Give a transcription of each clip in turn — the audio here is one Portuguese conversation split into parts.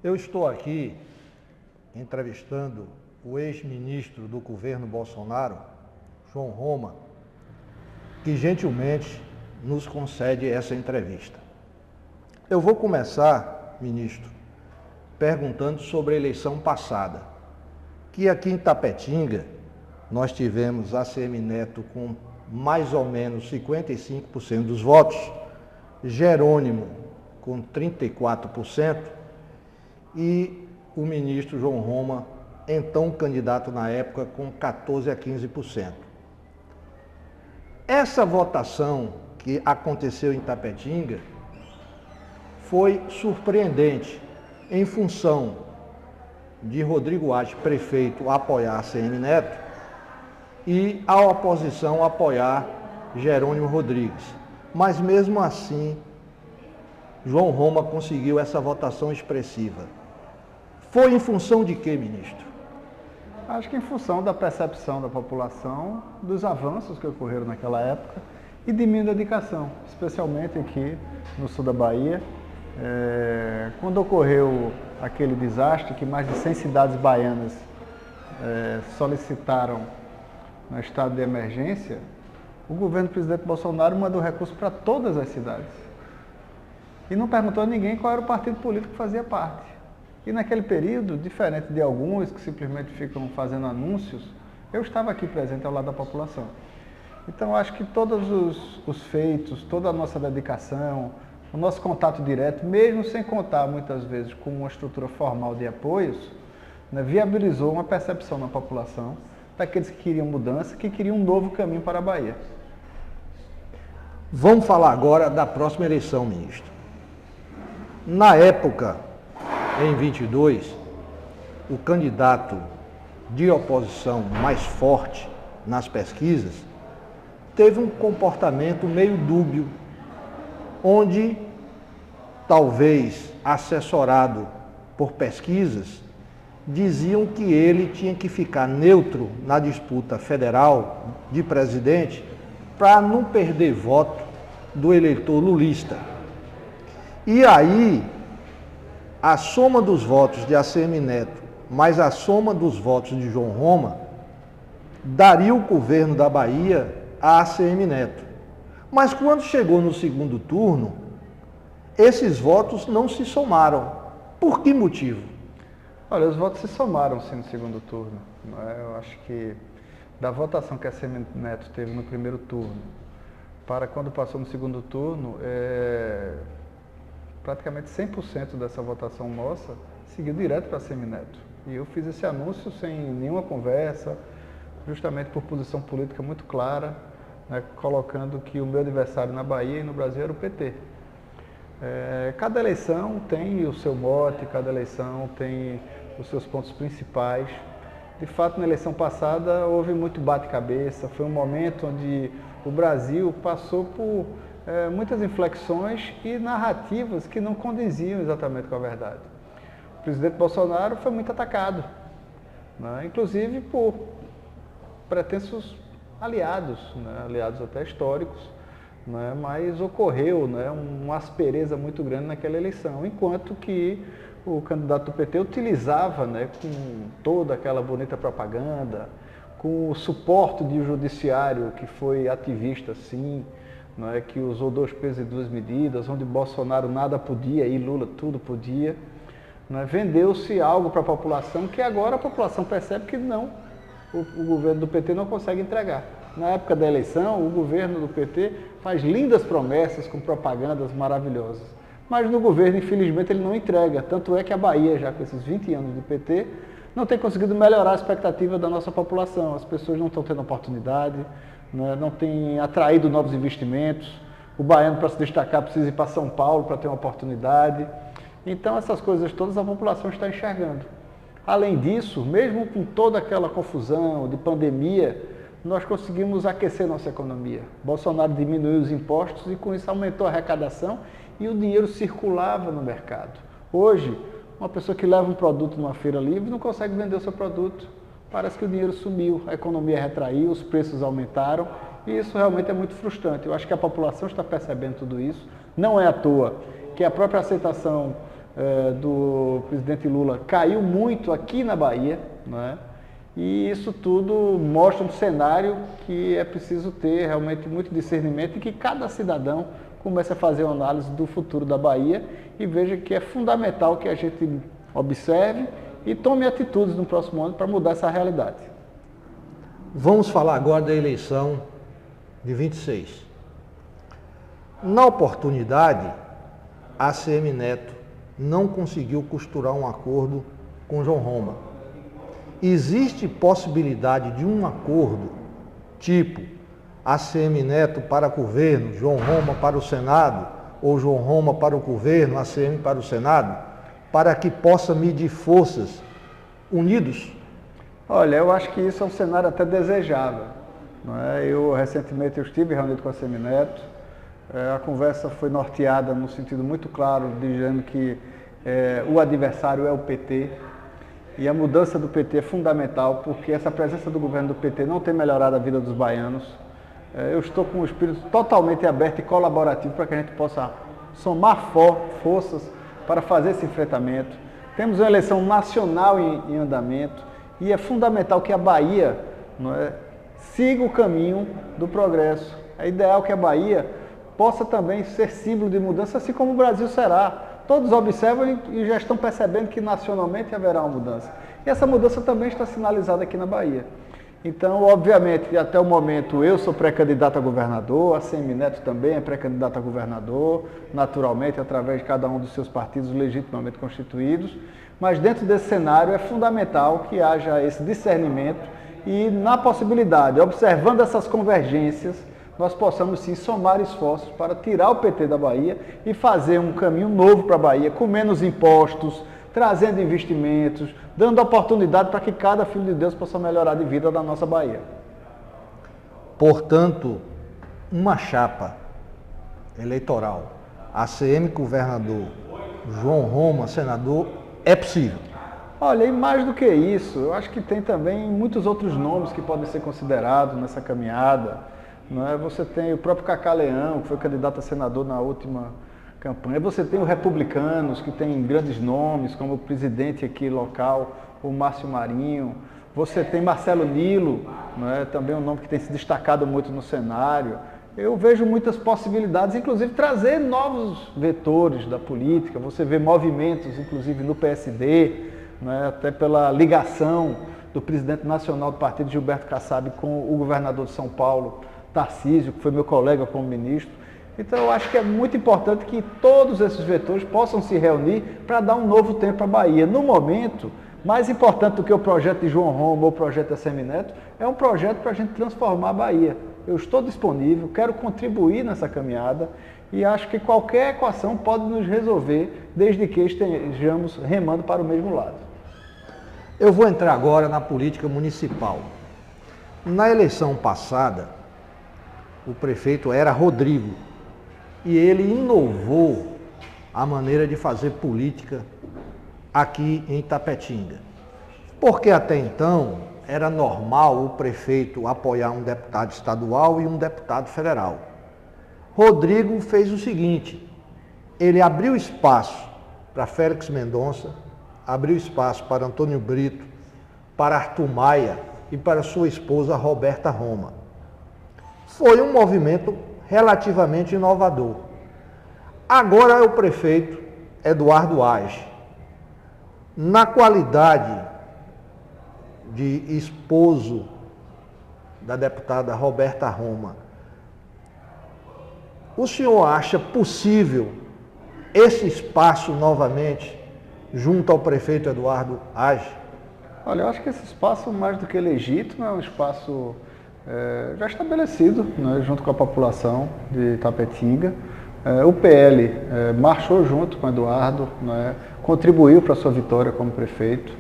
Eu estou aqui entrevistando o ex-ministro do governo Bolsonaro, João Roma, que gentilmente nos concede essa entrevista. Eu vou começar, ministro, perguntando sobre a eleição passada, que aqui em Tapetinga nós tivemos ACM Neto com mais ou menos 55% dos votos, Jerônimo com 34% e o ministro João Roma, então candidato na época, com 14% a 15%. Essa votação que aconteceu em Tapetinga foi surpreendente, em função de Rodrigo Ache, prefeito, apoiar ACM Neto e a oposição apoiar Jerônimo Rodrigues. Mas mesmo assim, João Roma conseguiu essa votação expressiva. Foi em função de quê, ministro? Acho que em função da percepção da população, dos avanços que ocorreram naquela época e de minha dedicação, especialmente aqui no sul da Bahia. Quando ocorreu aquele desastre que mais de 100 cidades baianas solicitaram no estado de emergência, o governo do presidente Bolsonaro mandou recursos para todas as cidades. E não perguntou a ninguém qual era o partido político que fazia parte. E naquele período, diferente de alguns que simplesmente ficam fazendo anúncios, eu estava aqui presente ao lado da população. Então, acho que todos os feitos, toda a nossa dedicação, o nosso contato direto, mesmo sem contar muitas vezes com uma estrutura formal de apoios, viabilizou uma percepção na população daqueles que queriam mudança, que queriam um novo caminho para a Bahia. Vamos falar agora da próxima eleição, ministro. Na época, em 22, o candidato de oposição mais forte nas pesquisas teve um comportamento meio dúbio, onde, talvez assessorado por pesquisas, diziam que ele tinha que ficar neutro na disputa federal de presidente para não perder voto do eleitor lulista. E aí, a soma dos votos de ACM Neto, mais a soma dos votos de João Roma, daria o governo da Bahia a ACM Neto. Mas quando chegou no segundo turno, esses votos não se somaram. Por que motivo? Olha, os votos se somaram sim no segundo turno. Eu acho que da votação que a ACM Neto teve no primeiro turno para quando passou no segundo turno, praticamente 100% dessa votação nossa seguiu direto para a ACM Neto. E eu fiz esse anúncio sem nenhuma conversa, justamente por posição política muito clara, colocando que o meu adversário na Bahia e no Brasil era o PT. Cada eleição tem o seu mote, cada eleição tem os seus pontos principais. De fato, na eleição passada houve muito bate-cabeça, foi um momento onde o Brasil passou por muitas inflexões e narrativas que não condiziam exatamente com a verdade. O presidente Bolsonaro foi muito atacado, inclusive por pretensos aliados, aliados até históricos, mas ocorreu uma aspereza muito grande naquela eleição, enquanto que o candidato do PT utilizava com toda aquela bonita propaganda, com o suporte de um judiciário que foi ativista, sim, que usou 2 pesos e 2 medidas, onde Bolsonaro nada podia e Lula tudo podia. Vendeu-se algo para a população que agora a população percebe que não, o governo do PT não consegue entregar. Na época da eleição, o governo do PT faz lindas promessas com propagandas maravilhosas. Mas no governo, infelizmente, ele não entrega. Tanto é que a Bahia, já com esses 20 anos de PT, não tem conseguido melhorar a expectativa da nossa população. As pessoas não estão tendo oportunidade, não têm atraído novos investimentos. O baiano, para se destacar, precisa ir para São Paulo para ter uma oportunidade. Então, essas coisas todas a população está enxergando. Além disso, mesmo com toda aquela confusão de pandemia, nós conseguimos aquecer nossa economia. Bolsonaro diminuiu os impostos e com isso aumentou a arrecadação e o dinheiro circulava no mercado. Hoje, uma pessoa que leva um produto numa feira livre não consegue vender o seu produto. Parece que o dinheiro sumiu, a economia retraiu, os preços aumentaram e isso realmente é muito frustrante. Eu acho que a população está percebendo tudo isso. Não é à toa que a própria aceitação do presidente Lula caiu muito aqui na Bahia, não é? E isso tudo mostra um cenário que é preciso ter realmente muito discernimento e que cada cidadão comece a fazer uma análise do futuro da Bahia e veja que é fundamental que a gente observe e tome atitudes no próximo ano para mudar essa realidade. Vamos falar agora da eleição de 26. Na oportunidade, a ACM Neto não conseguiu costurar um acordo com João Roma. Existe possibilidade de um acordo tipo ACM Neto para governo, João Roma para o Senado, ou João Roma para o governo, ACM para o Senado, para que possa medir forças unidos? Olha, eu acho que isso é um cenário até desejável, não é? Recentemente eu estive reunido com a ACM Neto, a conversa foi norteada no sentido muito claro, dizendo que o adversário é o PT, e a mudança do PT é fundamental, porque essa presença do governo do PT não tem melhorado a vida dos baianos. Eu estou com o espírito totalmente aberto e colaborativo para que a gente possa somar forças para fazer esse enfrentamento. Temos uma eleição nacional em andamento e é fundamental que a Bahia, não é, siga o caminho do progresso. É ideal que a Bahia possa também ser símbolo de mudança, assim como o Brasil será. Todos observam e já estão percebendo que nacionalmente haverá uma mudança. E essa mudança também está sinalizada aqui na Bahia. Então, obviamente, até o momento eu sou pré-candidato a governador, a ACM Neto também é pré-candidato a governador, naturalmente, através de cada um dos seus partidos legitimamente constituídos. Mas dentro desse cenário é fundamental que haja esse discernimento e, na possibilidade, observando essas convergências, nós possamos sim somar esforços para tirar o PT da Bahia e fazer um caminho novo para a Bahia, com menos impostos, trazendo investimentos, dando oportunidade para que cada filho de Deus possa melhorar de vida da nossa Bahia. Portanto, uma chapa eleitoral, ACM governador, João Roma senador, é possível? Olha, e mais do que isso, eu acho que tem também muitos outros nomes que podem ser considerados nessa caminhada. Não é? Você tem o próprio Cacá Leão, que foi candidato a senador na última campanha. Você tem os republicanos, que tem grandes nomes, como o presidente aqui local, o Márcio Marinho. Você tem Marcelo Nilo, não é? Também um nome que tem se destacado muito no cenário. Eu vejo muitas possibilidades, inclusive trazer novos vetores da política. Você vê movimentos, inclusive no PSD, não é? Até pela ligação do presidente nacional do partido, Gilberto Kassab, com o governador de São Paulo, Tarcísio, que foi meu colega como ministro. Então eu acho que é muito importante que todos esses vetores possam se reunir para dar um novo tempo à Bahia. No momento, mais importante do que o projeto de João Roma ou o projeto da ACM Neto, é um projeto para a gente transformar a Bahia. Eu estou disponível, quero contribuir nessa caminhada e acho que qualquer equação pode nos resolver, desde que estejamos remando para o mesmo lado. Eu vou entrar agora na política municipal. Na eleição passada, o prefeito era Rodrigo e ele inovou a maneira de fazer política aqui em Itapetinga. Porque até então era normal o prefeito apoiar um deputado estadual e um deputado federal. Rodrigo fez o seguinte, ele abriu espaço para Félix Mendonça, abriu espaço para Antônio Brito, para Arthur Maia e para sua esposa Roberta Roma. Foi um movimento relativamente inovador. Agora é o prefeito Eduardo Age. Na qualidade de esposo da deputada Roberta Roma, o senhor acha possível esse espaço novamente junto ao prefeito Eduardo Age? Olha, eu acho que esse espaço, mais do que legítimo, é um espaço já estabelecido, né, junto com a população de Itapetinga. O PL marchou junto com o Eduardo, né, contribuiu para a sua vitória como prefeito.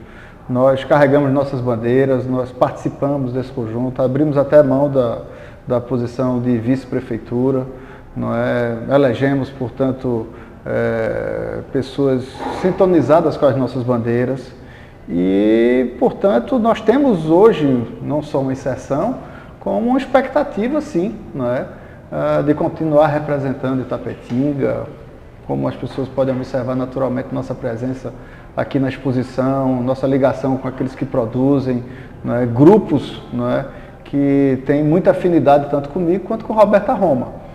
Nós carregamos nossas bandeiras, nós participamos desse conjunto, abrimos até mão da posição de vice-prefeitura, elegemos, portanto, pessoas sintonizadas com as nossas bandeiras e, portanto, nós temos hoje não só uma inserção, como uma expectativa, sim, de continuar representando Itapetinga, como as pessoas podem observar naturalmente nossa presença aqui na exposição, nossa ligação com aqueles que produzem, né, grupos, né, que têm muita afinidade tanto comigo quanto com Roberta Roma.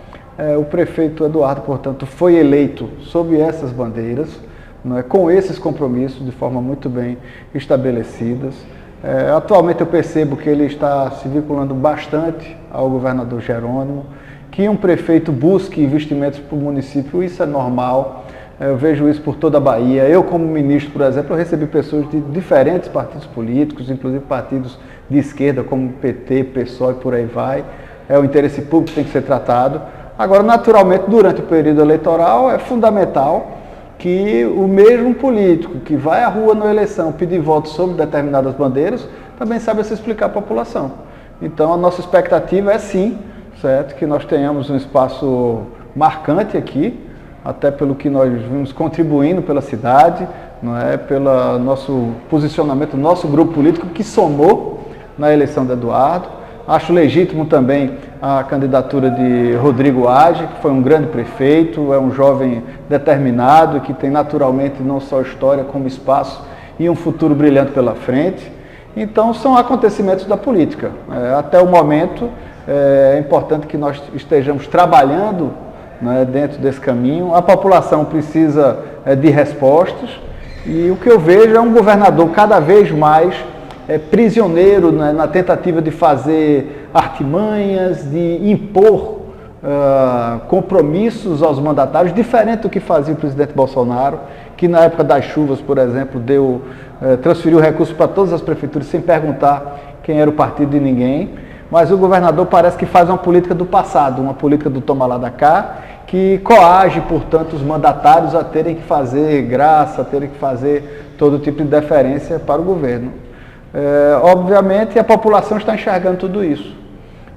O prefeito Eduardo, portanto, foi eleito sob essas bandeiras, né, com esses compromissos de forma muito bem estabelecidas. Atualmente eu percebo que ele está se vinculando bastante ao governador Jerônimo, que um prefeito busque investimentos para o município, isso é normal. Eu vejo isso por toda a Bahia. Eu, como ministro, por exemplo, eu recebi pessoas de diferentes partidos políticos, inclusive partidos de esquerda, como PT, PSOL e por aí vai. O interesse público tem que ser tratado. Agora, naturalmente, durante o período eleitoral, é fundamental que o mesmo político que vai à rua na eleição pedir votos sobre determinadas bandeiras, também saiba se explicar à população. Então, a nossa expectativa é sim, certo, que nós tenhamos um espaço marcante aqui, até pelo que nós vimos contribuindo pela cidade, não é, pelo nosso posicionamento, nosso grupo político que somou na eleição de Eduardo. Acho legítimo também a candidatura de Rodrigo Age, que foi um grande prefeito, é um jovem determinado, que tem naturalmente não só história como espaço e um futuro brilhante pela frente. Então são acontecimentos da política. Até o momento é importante que nós estejamos trabalhando, né, dentro desse caminho. A população precisa de respostas e o que eu vejo é um governador cada vez mais prisioneiro, né, na tentativa de fazer artimanhas, de impor compromissos aos mandatários, diferente do que fazia o presidente Bolsonaro, que na época das chuvas, por exemplo, transferiu recursos para todas as prefeituras sem perguntar quem era o partido de ninguém. Mas o governador parece que faz uma política do passado, uma política do toma lá da cá, que coage, portanto, os mandatários a terem que fazer graça, a terem que fazer todo tipo de deferência para o governo. Obviamente, a população está enxergando tudo isso.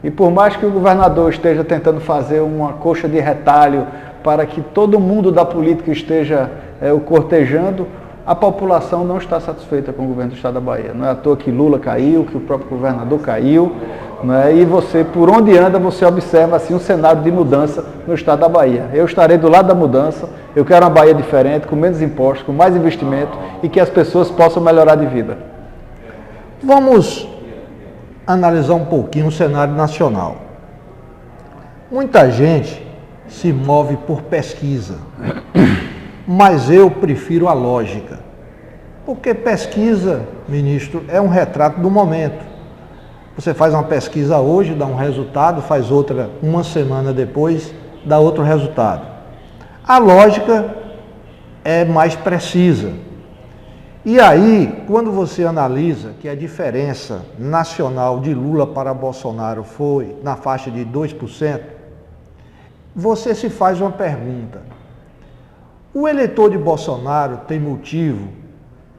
E por mais que o governador esteja tentando fazer uma coxa de retalho para que todo mundo da política esteja o cortejando, a população não está satisfeita com o governo do Estado da Bahia. Não é à toa que Lula caiu, que o próprio governador caiu, né? E você, por onde anda, você observa assim, um cenário de mudança no Estado da Bahia. Eu estarei do lado da mudança, eu quero uma Bahia diferente, com menos impostos, com mais investimento e que as pessoas possam melhorar de vida. Vamos analisar um pouquinho o cenário nacional. Muita gente se move por pesquisa, mas eu prefiro a lógica. Porque pesquisa, ministro, é um retrato do momento. Você faz uma pesquisa hoje, dá um resultado, faz outra uma semana depois, dá outro resultado. A lógica é mais precisa. E aí, quando você analisa que a diferença nacional de Lula para Bolsonaro foi na faixa de 2%, você se faz uma pergunta. O eleitor de Bolsonaro tem motivo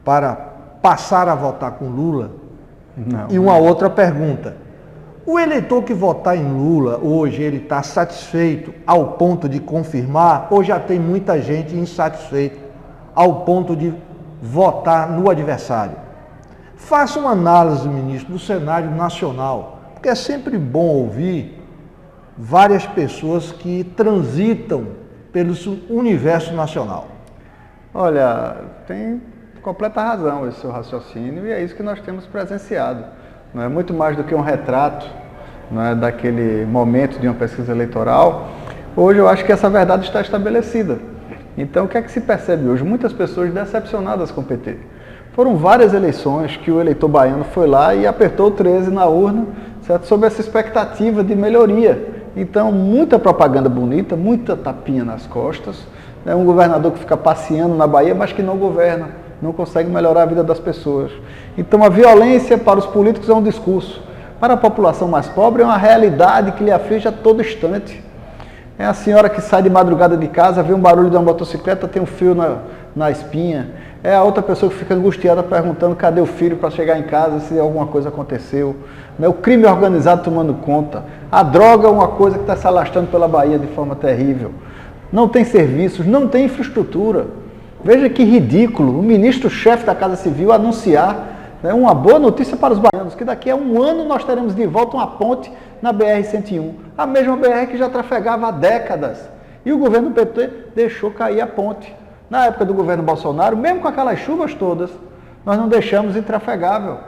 para passar a votar com Lula? Não. E uma outra pergunta. O eleitor que votar em Lula, hoje, ele está satisfeito ao ponto de confirmar ou já tem muita gente insatisfeita ao ponto de votar no adversário? Faça uma análise, ministro, do cenário nacional, porque é sempre bom ouvir várias pessoas que transitam pelo universo nacional. Olha, tem completa razão esse seu raciocínio e é isso que nós temos presenciado. Não é muito mais do que um retrato, não é, daquele momento de uma pesquisa eleitoral. Hoje eu acho que essa verdade está estabelecida. Então o que é que se percebe hoje? Muitas pessoas decepcionadas com o PT. Foram várias eleições que o eleitor baiano foi lá e apertou o 13 na urna, certo? Sob essa expectativa de melhoria. Então, muita propaganda bonita, muita tapinha nas costas. É um governador que fica passeando na Bahia, mas que não governa, não consegue melhorar a vida das pessoas. Então, a violência para os políticos é um discurso. Para a população mais pobre, é uma realidade que lhe aflige a todo instante. É a senhora que sai de madrugada de casa, vê um barulho de uma motocicleta, tem um fio na espinha. É a outra pessoa que fica angustiada perguntando cadê o filho para chegar em casa, se alguma coisa aconteceu. O crime organizado tomando conta. A droga é uma coisa que está se alastrando pela Bahia de forma terrível. Não tem serviços, não tem infraestrutura. Veja que ridículo o ministro-chefe da Casa Civil anunciar, né, uma boa notícia para os baianos, que daqui a um ano nós teremos de volta uma ponte na BR-101. A mesma BR que já trafegava há décadas E o governo do PT deixou cair a ponte. Na época do governo Bolsonaro, mesmo com aquelas chuvas todas, nós não deixamos intrafegável.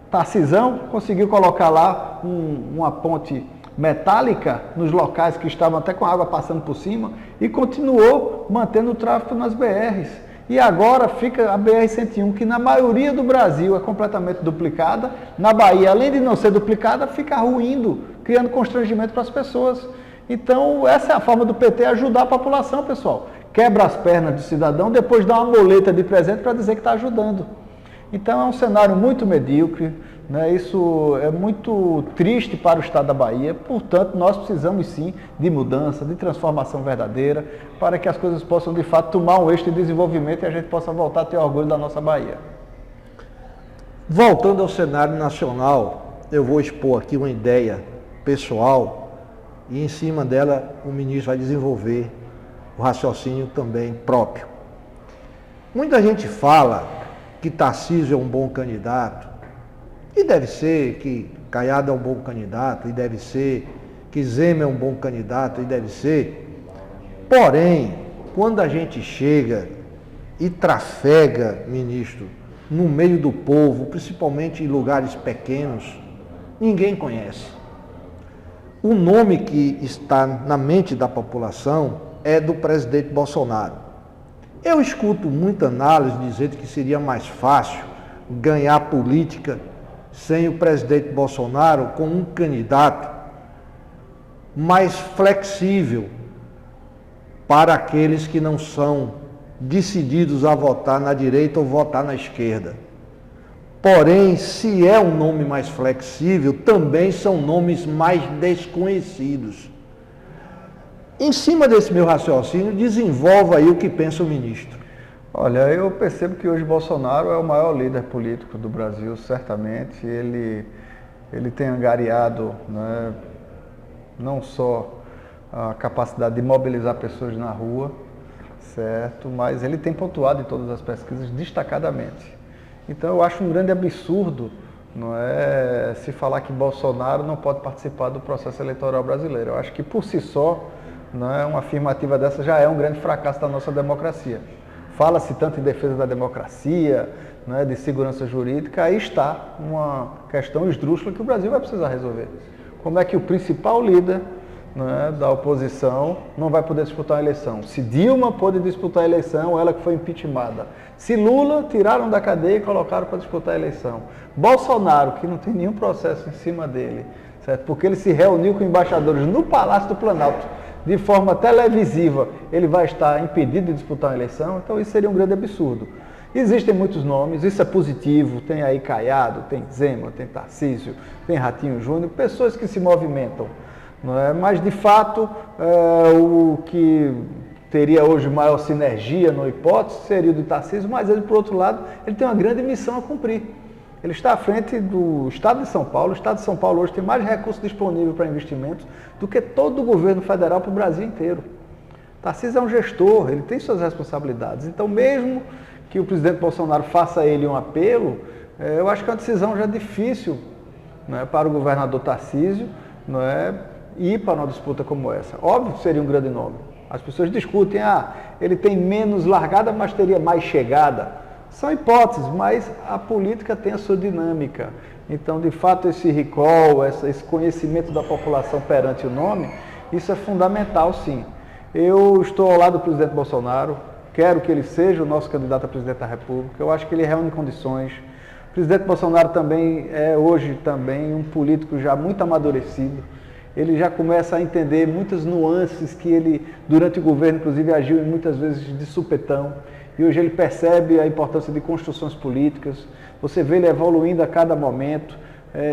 Tarcisão conseguiu colocar lá uma ponte metálica nos locais que estavam até com a água passando por cima e continuou mantendo o tráfego nas BRs. E agora fica a BR-101, que na maioria do Brasil é completamente duplicada. Na Bahia, além de não ser duplicada, fica ruindo, criando constrangimento para as pessoas. Então, essa é a forma do PT ajudar a população, pessoal. Quebra as pernas do cidadão, depois dá uma moleta de presente para dizer que está ajudando. Então, é um cenário muito medíocre, né? Isso é muito triste para o estado da Bahia. Portanto, nós precisamos sim de mudança, de transformação verdadeira, para que as coisas possam de fato tomar um eixo de desenvolvimento e a gente possa voltar a ter orgulho da nossa Bahia. Voltando ao cenário nacional, eu vou expor aqui uma ideia pessoal e em cima dela o ministro vai desenvolver o raciocínio também próprio. Muita gente fala que Tarcísio é um bom candidato, e deve ser, que Caiado é um bom candidato, e deve ser, que Zema é um bom candidato, e deve ser. Porém, quando a gente chega e trafega, ministro, no meio do povo, principalmente em lugares pequenos, ninguém conhece. O nome que está na mente da população é do presidente Bolsonaro. Eu escuto muita análise dizendo que seria mais fácil ganhar política sem o presidente Bolsonaro com um candidato mais flexível para aqueles que não são decididos a votar na direita ou votar na esquerda. Porém, se é um nome mais flexível, também são nomes mais desconhecidos. Em cima desse meu raciocínio, desenvolva aí o que pensa o ministro. Olha, eu percebo que hoje Bolsonaro é o maior líder político do Brasil, certamente. Ele tem angariado, né, não só a capacidade de mobilizar pessoas na rua, certo? Mas ele tem pontuado em todas as pesquisas destacadamente. Então eu acho um grande absurdo, não é, se falar que Bolsonaro não pode participar do processo eleitoral brasileiro. Eu acho que por si só, não é, uma afirmativa dessa já é um grande fracasso da nossa democracia. Fala-se tanto em defesa da democracia, né, de segurança jurídica, aí está uma questão esdrúxula que o Brasil vai precisar resolver. Como é que o principal líder, né, da oposição não vai poder disputar a eleição? Se Dilma pôde disputar a eleição, ela que foi impeachmentada. Se Lula, tiraram da cadeia e colocaram para disputar a eleição. Bolsonaro, que não tem nenhum processo em cima dele, certo? Porque ele se reuniu com embaixadores no Palácio do Planalto, de forma televisiva, ele vai estar impedido de disputar a eleição, então isso seria um grande absurdo. Existem muitos nomes, isso é positivo, tem aí Caiado, tem Zema, tem Tarcísio, tem Ratinho Júnior, pessoas que se movimentam, não é? Mas de fato, o que teria hoje maior sinergia, no hipótese, seria o de Tarcísio, mas ele, por outro lado, ele tem uma grande missão a cumprir. Ele está à frente do Estado de São Paulo. O Estado de São Paulo hoje tem mais recursos disponíveis para investimentos do que todo o governo federal para o Brasil inteiro. Tarcísio é um gestor, ele tem suas responsabilidades. Então, mesmo que o presidente Bolsonaro faça a ele um apelo, eu acho que é uma decisão já difícil, não é, para o governador Tarcísio, não é, ir para uma disputa como essa. Óbvio que seria um grande nome. As pessoas discutem, ele tem menos largada, mas teria mais chegada. São hipóteses, mas a política tem a sua dinâmica. Então, de fato, esse recall, esse conhecimento da população perante o nome, isso é fundamental, sim. Eu estou ao lado do presidente Bolsonaro, quero que ele seja o nosso candidato a presidente da República, eu acho que ele reúne condições. O presidente Bolsonaro também é hoje também um político já muito amadurecido. Ele já começa a entender muitas nuances que ele, durante o governo, inclusive, agiu muitas vezes de supetão. E hoje ele percebe a importância de construções políticas, você vê ele evoluindo a cada momento,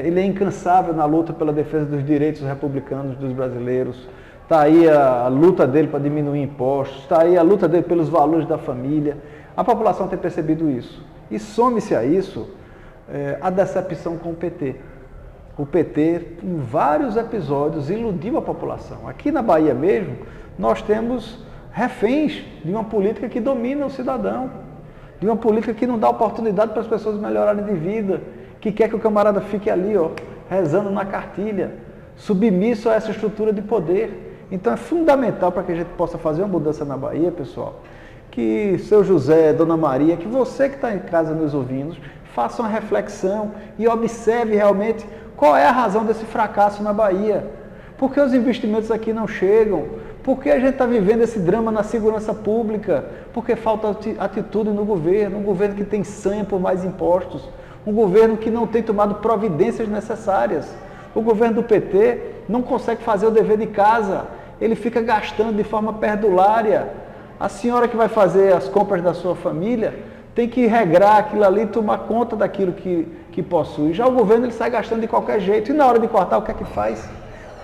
ele é incansável na luta pela defesa dos direitos republicanos dos brasileiros, está aí a luta dele para diminuir impostos, está aí a luta dele pelos valores da família. A população tem percebido isso. E some-se a isso a decepção com o PT. O PT, em vários episódios, iludiu a população. Aqui na Bahia mesmo, nós temos reféns de uma política que domina o cidadão, de uma política que não dá oportunidade para as pessoas melhorarem de vida, que quer que o camarada fique ali, rezando na cartilha, submisso a essa estrutura de poder. Então é fundamental para que a gente possa fazer uma mudança na Bahia, pessoal, que seu José, Dona Maria, que você que está em casa nos ouvindo, faça uma reflexão e observe realmente qual é a razão desse fracasso na Bahia. Por que os investimentos aqui não chegam? Por que a gente está vivendo esse drama na segurança pública? Porque falta atitude no governo, um governo que tem sanha por mais impostos, um governo que não tem tomado providências necessárias. O governo do PT não consegue fazer o dever de casa, ele fica gastando de forma perdulária. A senhora que vai fazer as compras da sua família tem que regrar aquilo ali, tomar conta daquilo que possui. Já o governo ele sai gastando de qualquer jeito. E na hora de cortar, o que é que faz?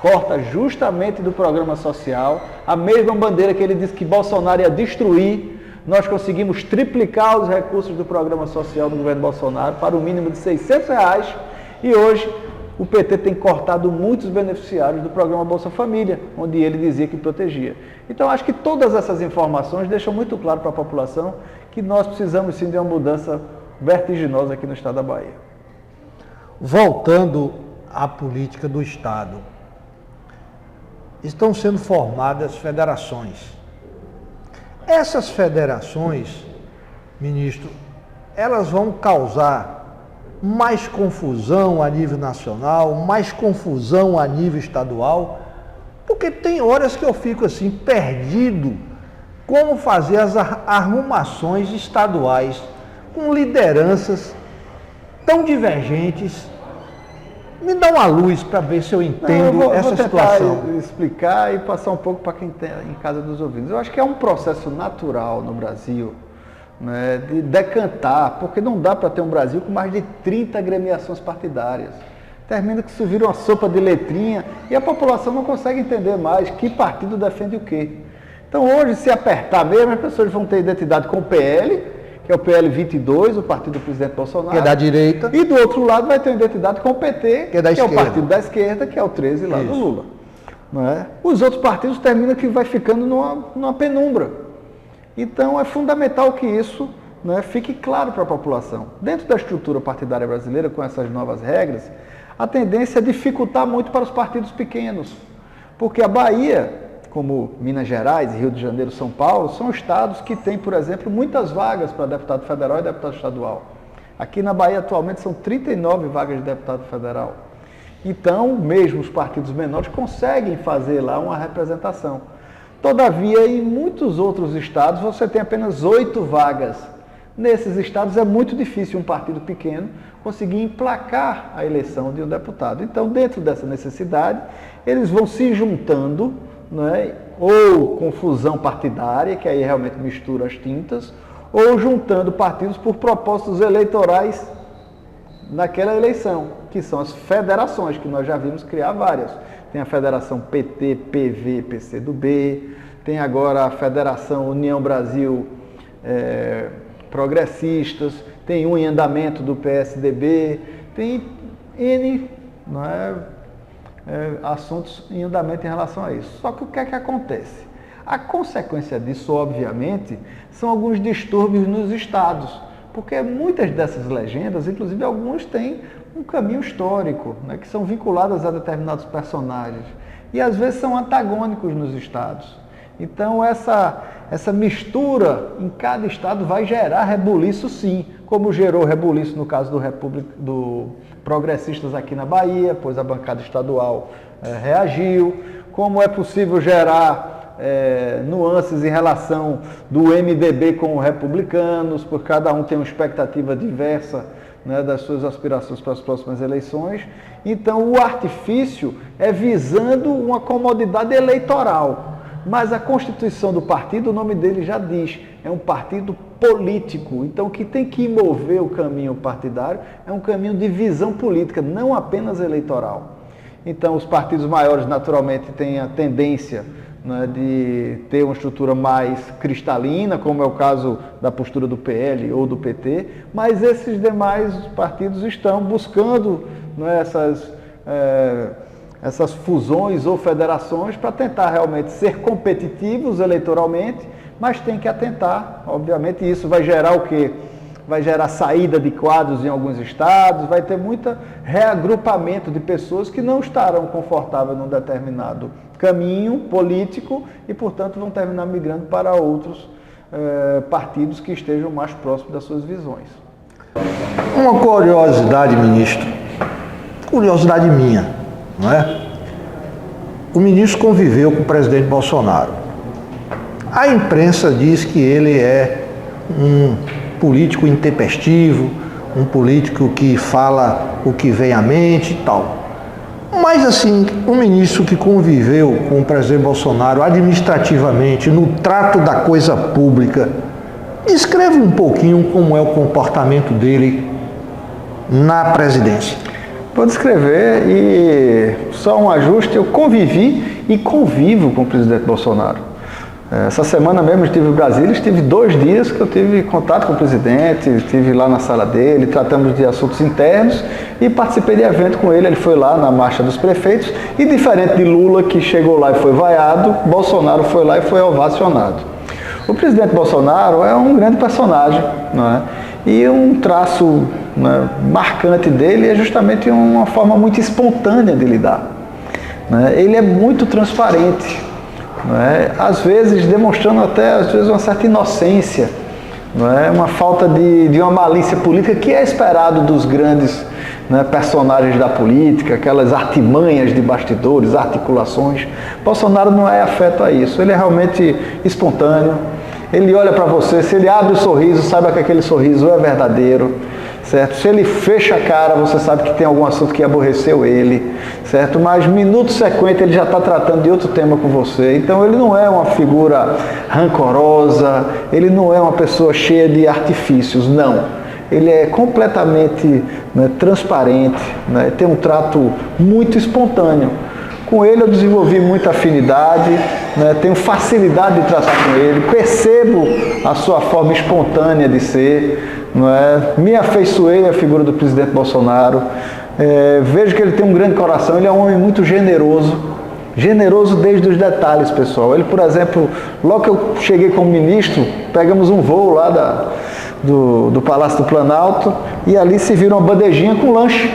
Corta justamente do programa social, a mesma bandeira que ele disse que Bolsonaro ia destruir. Nós conseguimos triplicar os recursos do programa social do governo Bolsonaro para o mínimo de R$600. E hoje o PT tem cortado muitos beneficiários do programa Bolsa Família, onde ele dizia que protegia. Então, acho que todas essas informações deixam muito claro para a população que nós precisamos sim de uma mudança vertiginosa aqui no estado da Bahia. Voltando à política do Estado, estão sendo formadas federações. Essas federações, ministro, elas vão causar mais confusão a nível nacional, mais confusão a nível estadual, porque tem horas que eu fico assim, perdido, como fazer as arrumações estaduais com lideranças tão divergentes. Me dá uma luz para ver se eu entendo essa situação. Vou tentar explicar e passar um pouco para quem tem em casa dos ouvidos. Eu acho que é um processo natural no Brasil, né, de decantar, porque não dá para ter um Brasil com mais de 30 agremiações partidárias. Termina que isso vira uma sopa de letrinha e a população não consegue entender mais que partido defende o quê. Então hoje, se apertar mesmo, as pessoas vão ter identidade com o PL, que é o PL 22, o partido do presidente Bolsonaro. Que é da direita. E do outro lado vai ter uma identidade com o PT, que é o partido da esquerda, que é o 13 lá do Lula. Não é? Os outros partidos terminam que vai ficando numa penumbra. Então é fundamental que isso, né, fique claro para a população. Dentro da estrutura partidária brasileira, com essas novas regras, a tendência é dificultar muito para os partidos pequenos. Porque a Bahia, como Minas Gerais, Rio de Janeiro, São Paulo, são estados que têm, por exemplo, muitas vagas para deputado federal e deputado estadual. Aqui na Bahia, atualmente, são 39 vagas de deputado federal. Então, mesmo os partidos menores conseguem fazer lá uma representação. Todavia, em muitos outros estados, você tem apenas 8 vagas. Nesses estados é muito difícil um partido pequeno conseguir emplacar a eleição de um deputado. Então, dentro dessa necessidade, eles vão se juntando, né, ou com fusão partidária, que aí realmente mistura as tintas, ou juntando partidos por propósitos eleitorais naquela eleição, que são as federações, que nós já vimos criar várias. Tem a Federação PT, PV, PCdoB, tem agora a Federação União Brasil Progressistas, tem um em andamento do PSDB, tem N, não é, assuntos em andamento em relação a isso. Só que o que é que acontece? A consequência disso, obviamente, são alguns distúrbios nos estados, porque muitas dessas legendas, inclusive alguns têm um caminho histórico, né, que são vinculadas a determinados personagens, e às vezes são antagônicos nos estados. Então essa mistura em cada estado vai gerar rebuliço sim, como gerou rebuliço no caso do Progressistas aqui na Bahia, pois a bancada estadual reagiu, como é possível gerar nuances em relação do MDB com os republicanos, porque cada um tem uma expectativa diversa, né, das suas aspirações para as próximas eleições. Então o artifício é visando uma comodidade eleitoral. Mas a constituição do partido, o nome dele já diz, é um partido político. Então, o que tem que mover o caminho partidário é um caminho de visão política, não apenas eleitoral. Então, os partidos maiores, naturalmente, têm a tendência, né, de ter uma estrutura mais cristalina, como é o caso da postura do PL ou do PT, mas esses demais partidos estão buscando, né, essas fusões ou federações para tentar realmente ser competitivos eleitoralmente, mas tem que atentar, obviamente, isso vai gerar o quê? vai gerar saída de quadros em alguns estados, vai ter muito reagrupamento de pessoas que não estarão confortáveis num determinado caminho político e, portanto, vão terminar migrando para outros partidos que estejam mais próximos das suas visões. Uma curiosidade, ministro, curiosidade minha, não é? O ministro conviveu com o presidente Bolsonaro. A imprensa diz que ele é um político intempestivo, um político que fala o que vem à mente e tal. Mas assim, um ministro que conviveu com o presidente Bolsonaro administrativamente, no trato da coisa pública, descreve um pouquinho como é o comportamento dele na presidência. Vou descrever e só um ajuste, eu convivi e convivo com o presidente Bolsonaro. Essa semana mesmo eu estive em Brasília, estive 2 dias que eu tive contato com o presidente, estive lá na sala dele, tratamos de assuntos internos e participei de evento com ele. Ele foi lá na Marcha dos Prefeitos e, diferente de Lula, que chegou lá e foi vaiado, Bolsonaro foi lá e foi ovacionado. O presidente Bolsonaro é um grande personagem, não é? E um traço, né, marcante dele é justamente uma forma muito espontânea de lidar, né? Ele é muito transparente, não é? Às vezes demonstrando até uma certa inocência, não é? Uma falta de uma malícia política que é esperado dos grandes, né, personagens da política, aquelas artimanhas de bastidores, articulações. Bolsonaro não é afeto a isso, ele é realmente espontâneo. Ele olha para você, se ele abre o sorriso, saiba que aquele sorriso é verdadeiro, certo? Se ele fecha a cara, você sabe que tem algum assunto que aborreceu ele, certo? Mas minuto sequente ele já está tratando de outro tema com você. Então ele não é uma figura rancorosa, ele não é uma pessoa cheia de artifícios, não. Ele é completamente, né, transparente, né, tem um trato muito espontâneo. Com ele eu desenvolvi muita afinidade, né, tenho facilidade de tratar com ele, percebo a sua forma espontânea de ser, não é? Me afeiçoei à figura do presidente Bolsonaro, vejo que ele tem um grande coração, ele é um homem muito generoso desde os detalhes, pessoal. Ele, por exemplo, logo que eu cheguei como ministro, pegamos um voo lá do Palácio do Planalto e ali se viram uma bandejinha com lanche.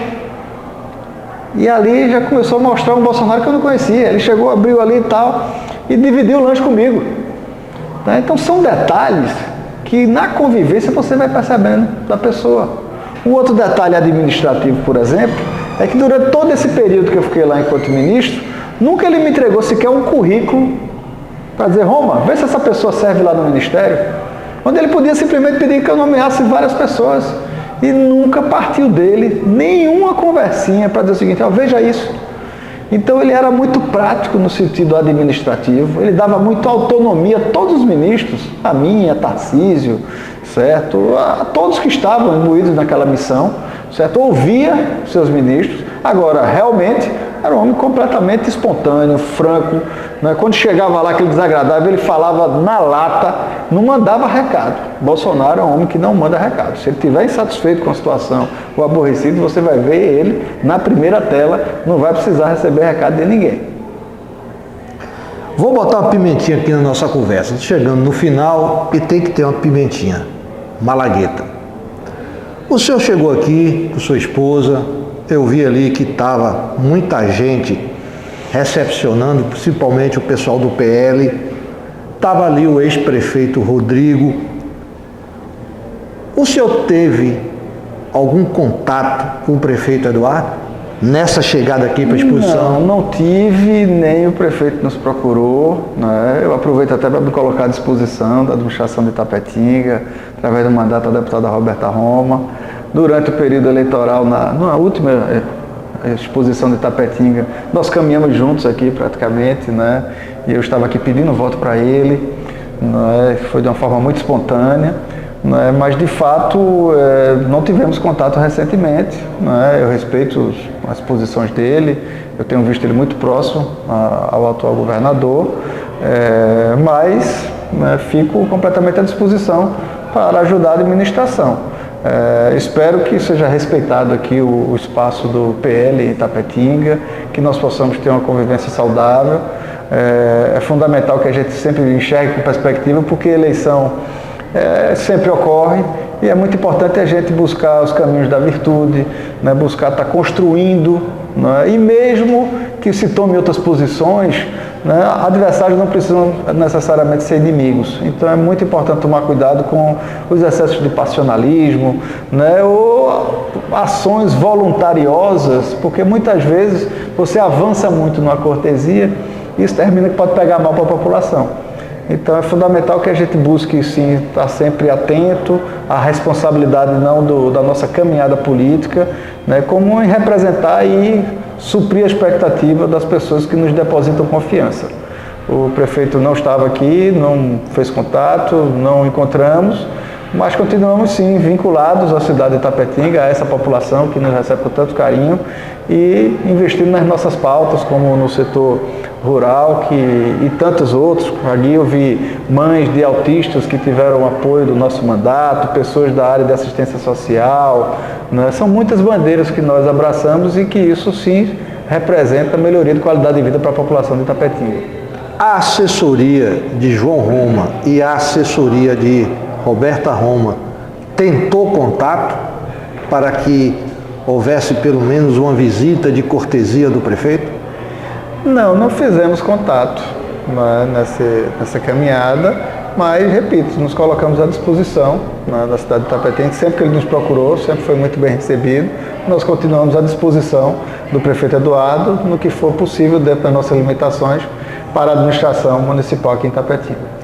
E ali já começou a mostrar um Bolsonaro que eu não conhecia. Ele chegou, abriu ali e tal, e dividiu o lanche comigo. Então são detalhes que na convivência você vai percebendo da pessoa. Um outro detalhe administrativo, por exemplo, é que durante todo esse período que eu fiquei lá enquanto ministro, nunca ele me entregou sequer um currículo para dizer: Roma, vê se essa pessoa serve lá no ministério. Onde ele podia simplesmente pedir que eu nomeasse várias pessoas. E nunca partiu dele nenhuma conversinha para dizer o seguinte: veja isso. Então ele era muito prático no sentido administrativo, ele dava muita autonomia a todos os ministros, a mim, a Tarcísio, certo? A todos que estavam imbuídos naquela missão, certo? Ouvia seus ministros. Agora, realmente, era um homem completamente espontâneo, franco, né? Quando chegava lá aquele desagradável, ele falava na lata, não mandava recado. Bolsonaro é um homem que não manda recado. Se ele estiver insatisfeito com a situação ou aborrecido, você vai ver ele na primeira tela, não vai precisar receber recado de ninguém. Vou botar uma pimentinha aqui na nossa conversa, chegando no final e tem que ter uma pimentinha, Malagueta. O senhor chegou aqui com sua esposa, eu vi ali que estava muita gente recepcionando, principalmente o pessoal do PL, estava ali o ex-prefeito Rodrigo. O senhor teve algum contato com o prefeito Eduardo nessa chegada aqui para a exposição? Não tive, nem o prefeito nos procurou, né? Eu aproveito até para me colocar à disposição da administração de Itapetinga, através do mandato da deputada Roberta Roma. Durante o período eleitoral, na última exposição de Itapetinga, nós caminhamos juntos aqui praticamente, né? E eu estava aqui pedindo voto para ele, né? Foi de uma forma muito espontânea, né? Mas de fato não tivemos contato recentemente, né? Eu respeito as posições dele, eu tenho visto ele muito próximo ao atual governador, mas, né, fico completamente à disposição para ajudar a administração. Espero que seja respeitado aqui o espaço do PL em Itapetinga, que nós possamos ter uma convivência saudável. É fundamental que a gente sempre enxergue com perspectiva, porque a eleição sempre ocorre E é muito importante a gente buscar os caminhos da virtude, né? Buscar estar construindo, né? E mesmo que se tome outras posições, né? Adversários não precisam necessariamente ser inimigos. Então é muito importante tomar cuidado com os excessos de passionalismo, né? Ou ações voluntariosas, porque muitas vezes você avança muito numa cortesia e isso termina que pode pegar mal para a população. Então é fundamental que a gente busque, sim, estar sempre atento à responsabilidade não da nossa caminhada política, né, como em representar e suprir a expectativa das pessoas que nos depositam confiança. O prefeito não estava aqui, não fez contato, não encontramos, mas continuamos, sim, vinculados à cidade de Itapetinga, a essa população que nos recebe com tanto carinho e investindo nas nossas pautas, como no setor rural e tantos outros. Ali eu vi mães de autistas que tiveram apoio do nosso mandato, pessoas da área de assistência social, né? São muitas bandeiras que nós abraçamos e que isso sim representa a melhoria de qualidade de vida para a população de Itapetinga. A assessoria de João Roma e a assessoria de Roberta Roma tentou contato para que houvesse pelo menos uma visita de cortesia do prefeito? Não fizemos contato, né, nessa caminhada, mas, repito, nos colocamos à disposição, né, da cidade de Itapetinga. Sempre que ele nos procurou, sempre foi muito bem recebido. Nós continuamos à disposição do prefeito Eduardo, no que for possível, dentro das nossas limitações, para a administração municipal aqui em Itapetinga.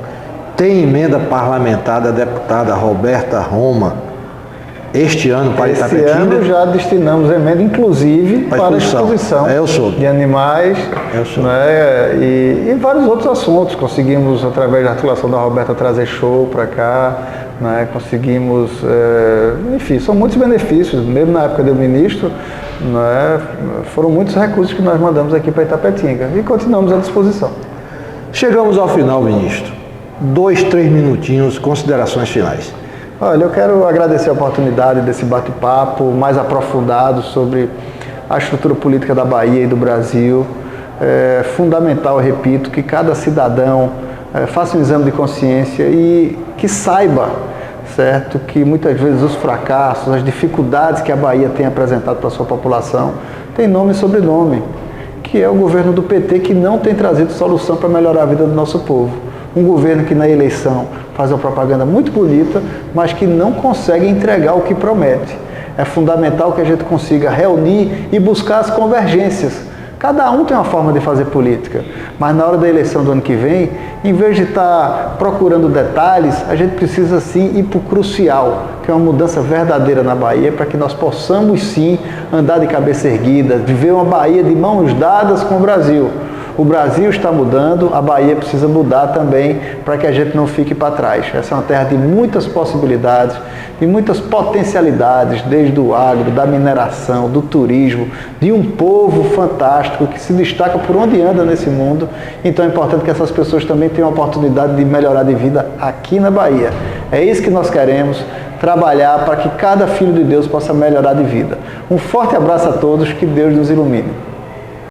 Tem emenda parlamentar da deputada Roberta Roma este ano para Itapetinga? Este ano já destinamos emenda, inclusive, para a exposição de animais, né, e vários outros assuntos. Conseguimos, através da articulação da Roberta, trazer show para cá, né, conseguimos, enfim, são muitos benefícios. Mesmo na época do ministro, né, foram muitos recursos que nós mandamos aqui para Itapetinga e continuamos à disposição. Chegamos ao final, ministro. 2, 3 minutinhos, considerações finais. Olha, eu quero agradecer a oportunidade desse bate-papo mais aprofundado sobre a estrutura política da Bahia e do Brasil. É fundamental, eu repito, que cada cidadão faça um exame de consciência e que saiba, certo, que muitas vezes os fracassos, as dificuldades que a Bahia tem apresentado para a sua população, tem nome e sobrenome, que é o governo do PT que não tem trazido solução para melhorar a vida do nosso povo. Um governo que na eleição faz uma propaganda muito bonita, mas que não consegue entregar o que promete. É fundamental que a gente consiga reunir e buscar as convergências. Cada um tem uma forma de fazer política, mas na hora da eleição do ano que vem, em vez de estar procurando detalhes, a gente precisa sim ir para o crucial, que é uma mudança verdadeira na Bahia, para que nós possamos sim andar de cabeça erguida, viver uma Bahia de mãos dadas com o Brasil. O Brasil está mudando, a Bahia precisa mudar também para que a gente não fique para trás. Essa é uma terra de muitas possibilidades, de muitas potencialidades, desde o agro, da mineração, do turismo, de um povo fantástico que se destaca por onde anda nesse mundo. Então é importante que essas pessoas também tenham a oportunidade de melhorar de vida aqui na Bahia. É isso que nós queremos, trabalhar para que cada filho de Deus possa melhorar de vida. Um forte abraço a todos, que Deus nos ilumine.